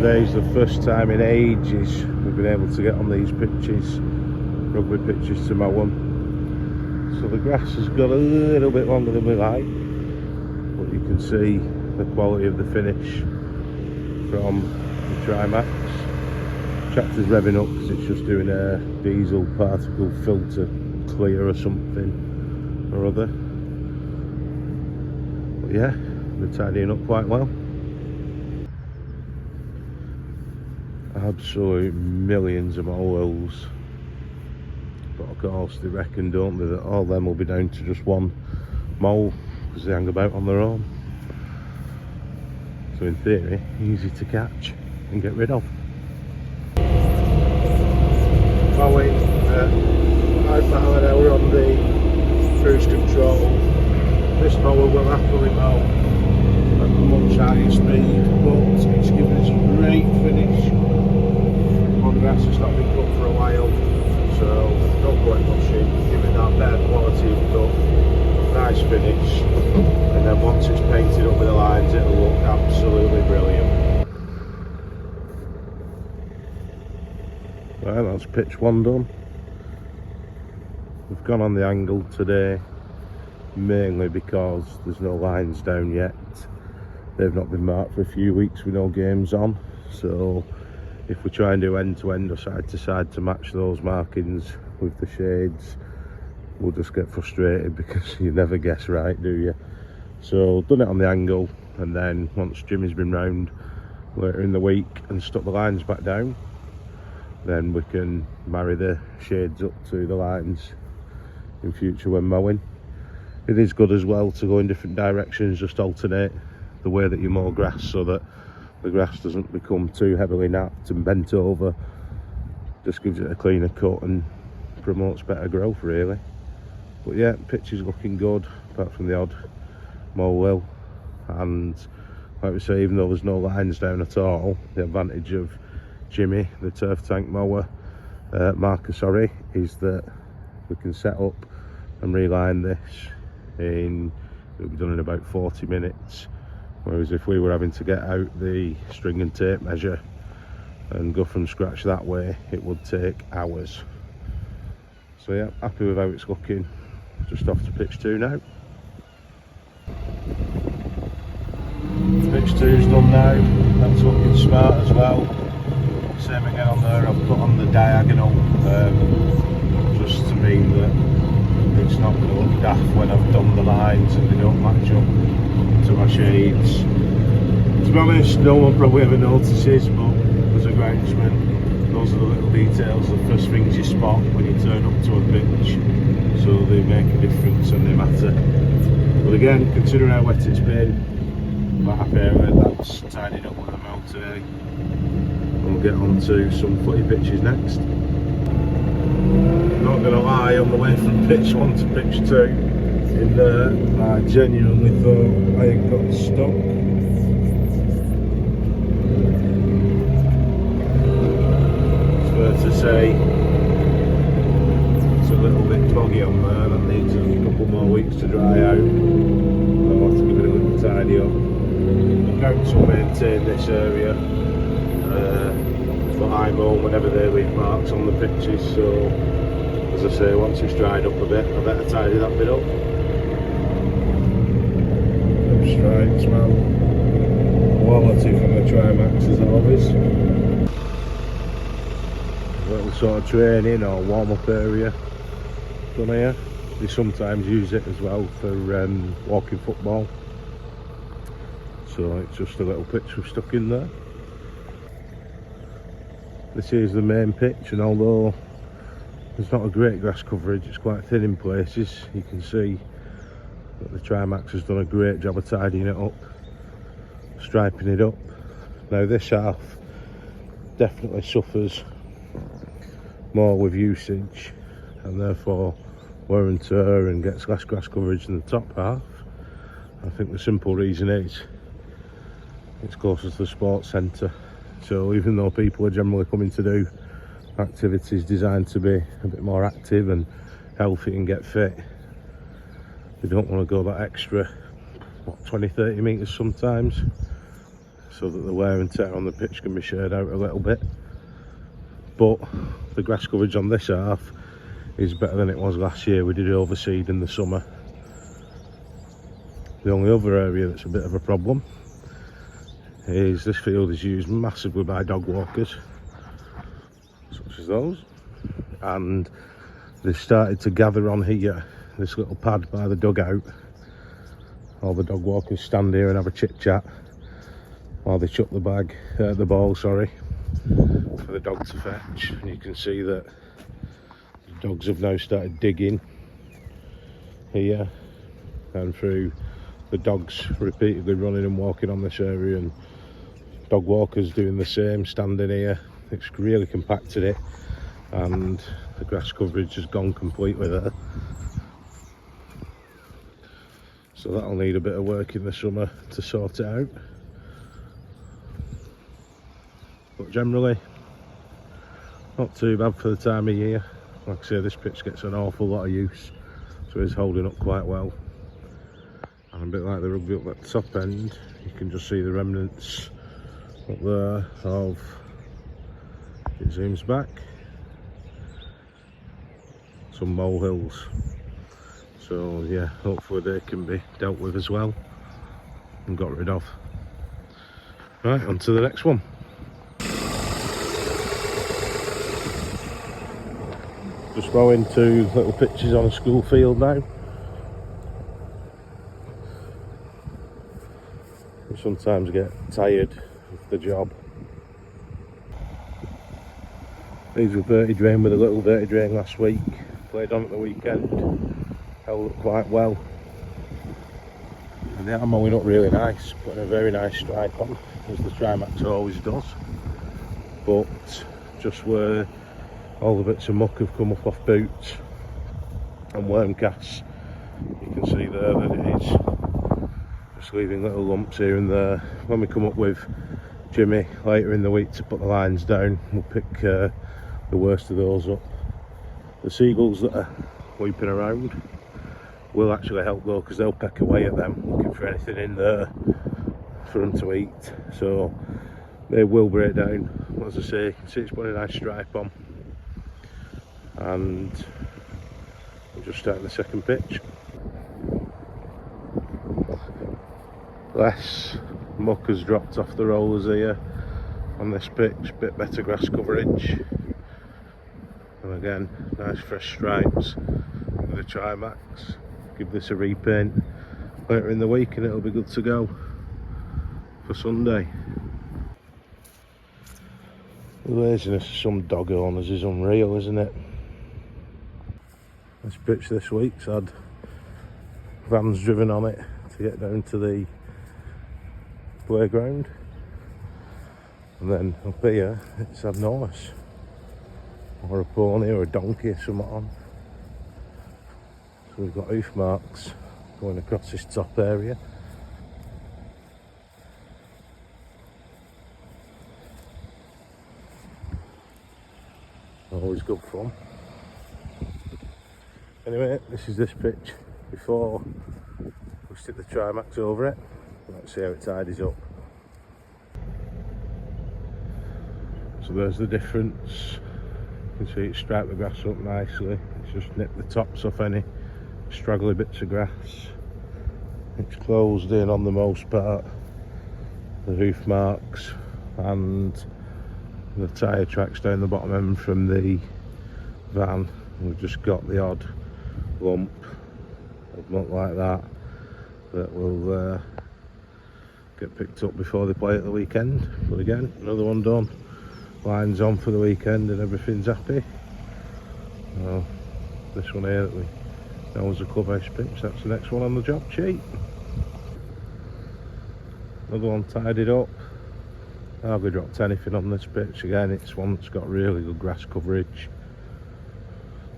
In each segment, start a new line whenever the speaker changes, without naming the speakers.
today's the first time in ages we've been able to get on these pitches, rugby pitches, to mow them. So the grass has got a little bit longer than we like, but you can see the quality of the finish from the Trimax. Tractor's revving up because it's just doing a diesel particle filter clear or something or other. But yeah, they're tidying up quite well. Absolute millions of moles, but of course they reckon, don't they, that all them will be down to just one mole because they hang about on their own. So in theory, easy to catch and get rid of. Mowing at 5 miles an hour on the cruise control. This mower will happily mow at a much higher speed, but it's given us a great finish. The grass has not been cut for a while, so don't go and mushing, give it that better quality of cut, nice finish, and then once it's painted up with the lines it'll look absolutely brilliant. Right, that's pitch one done. We've gone on the angle today mainly because there's no lines down yet. They've not been marked for a few weeks with no games on, so if we try and do end to end or side to side to match those markings with the shades, we'll just get frustrated because you never guess right, do you? So done it on the angle, and then once Jimmy's been round later in the week and stuck the lines back down, then we can marry the shades up to the lines in future when mowing. It is good as well to go in different directions, just alternate the way that you mow grass so that the grass doesn't become too heavily napped and bent over. Just gives it a cleaner cut and promotes better growth really. But yeah, pitch is looking good apart from the odd mole, and like we say, even though there's no lines down at all, the advantage of Jimmy, the turf tank mower marker, sorry, is that we can set up and reline this in, it'll be done in about 40 minutes. Whereas if we were having to get out the string and tape measure and go from scratch that way, it would take hours. So yeah, happy with how it's looking. Just off to pitch 2 now. Pitch 2's done now. That's looking smart as well. Same again on there, I've put on the diagonal just to mean that it's not going to look daft when I've done the lines and they don't match up to my shades. To be honest, no one probably ever notices, but as a groundsman, those are the little details, the first things you spot when you turn up to a pitch, so they make a difference and they matter. But again, considering how wet it's been, I'm happy that's tidied up with the mow today. We'll get on to some footy pitches next. Not going to lie, on the way from pitch 1 to pitch 2, in there, I genuinely thought I had got stuck. It's fair to say it's a little bit boggy on there, that needs a couple more weeks to dry out. I'll have to give it a little tidy up. The council maintain this area for high mow whenever they leave marks on the pitches, so as I say, once it's dried up a bit, I better tidy that bit up. Strikes, man. Quality from the Trimax as always. A little sort of training or warm-up area done here. They sometimes use it as well for walking football. So it's just a little pitch we've stuck in there. This is the main pitch, and although there's not a great grass coverage, it's quite thin in places, you can see that the Trimax has done a great job of tidying it up, striping it up. Now this half definitely suffers more with usage and therefore wear and tear and gets less grass coverage than the top half. I think the simple reason is it's closer to the sports centre, so even though people are generally coming to do activities designed to be a bit more active and healthy and get fit, they don't want to go that extra, what, 20-30 metres sometimes. so that the wear and tear on the pitch can be shared out a little bit. But the grass coverage on this half is better than it was last year. We did overseed in the summer. The only other area that's a bit of a problem is this field is used massively by dog walkers, such as those, and they've started to gather on here, this little pad by the dugout. All the dog walkers stand here and have a chit chat while they chuck the ball, for the dog to fetch. And you can see that the dogs have now started digging here, and through the dogs repeatedly running and walking on this area, and dog walkers doing the same, standing here. It's really compacted it, and the grass coverage has gone completely there. So that'll need a bit of work in the summer to sort it out. But generally, not too bad for the time of year. Like I say, this pitch gets an awful lot of use, so it's holding up quite well. And a bit like the rugby up at the top end, you can just see the remnants up there of, it zooms back, some molehills. So yeah, hopefully they can be dealt with as well and got rid of. Right, on to the next one. Just mowing 2 little pitches on a school field now. We sometimes get tired of the job. These were dirty drain with a little dirty drain last week. Played on at the weekend. Held up quite well. And they are mowing up really nice, putting a very nice stripe on, as the Trimax always does. But just where all the bits of muck have come up off boots and worm casts, you can see there that it is just leaving little lumps here and there. When we come up with Jimmy later in the week to put the lines down, we'll pick the worst of those up. The seagulls that are weeping around will actually help though, because they'll peck away at them, looking for anything in there for them to eat. So they will break down. As I say, you can see it's putting a nice stripe on. And we're just starting the second pitch. Less muck has dropped off the rollers here on this pitch, bit better grass coverage, and again nice fresh stripes with the Trimax. Give this a repaint later in the week and it'll be good to go for Sunday. The laziness of some dog owners is unreal, isn't it? This pitch this week's had vans driven on it to get down to the playground, and then up here it's had no horse or a pony or a donkey or something on. So we've got hoof marks going across this top area. Always good fun. Anyway, this is this pitch before we stick the Trimax over it. Let's see how it tidies up. So there's the difference. You can see it striped the grass up nicely. It's just nipped the tops off any straggly bits of grass. It's closed in on the most part. The hoof marks and the tyre tracks down the bottom end from the van. We've just got the odd lump of muck like that that will get picked up before they play at the weekend. But again, another one done. Lines on for the weekend and everything's happy. Well, this one here that we know as a clubhouse pitch, that's the next one on the job sheet. Another one tidied up. Hardly dropped anything on this pitch. Again, it's one that's got really good grass coverage.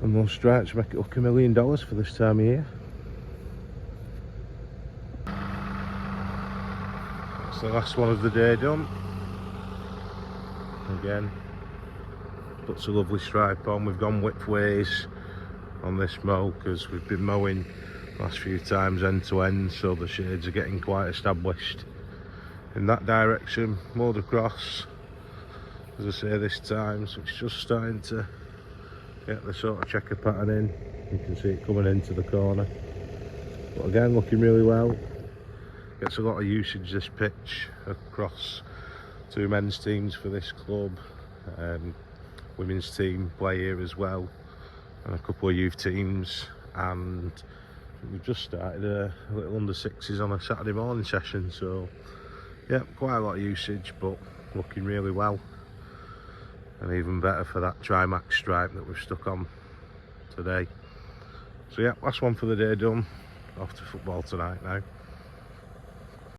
And those stripes make it look $1 million for this time of year. That's the last one of the day done. Again, puts a lovely stripe on. We've gone widthways on this mow because we've been mowing the last few times end to end, so the shades are getting quite established in that direction, mowed across, as I say, this time, so it's just starting to get the sort of checker pattern in. You can see it coming into the corner, but again, looking really well. Gets a lot of usage this pitch across 2 men's teams for this club, women's team play here as well, and a couple of youth teams, and we've just started a little under 6s on a Saturday morning session, so yeah, quite a lot of usage, but looking really well, and even better for that Trimax stripe that we've stuck on today. So yeah, last one for the day done. Off to football tonight now.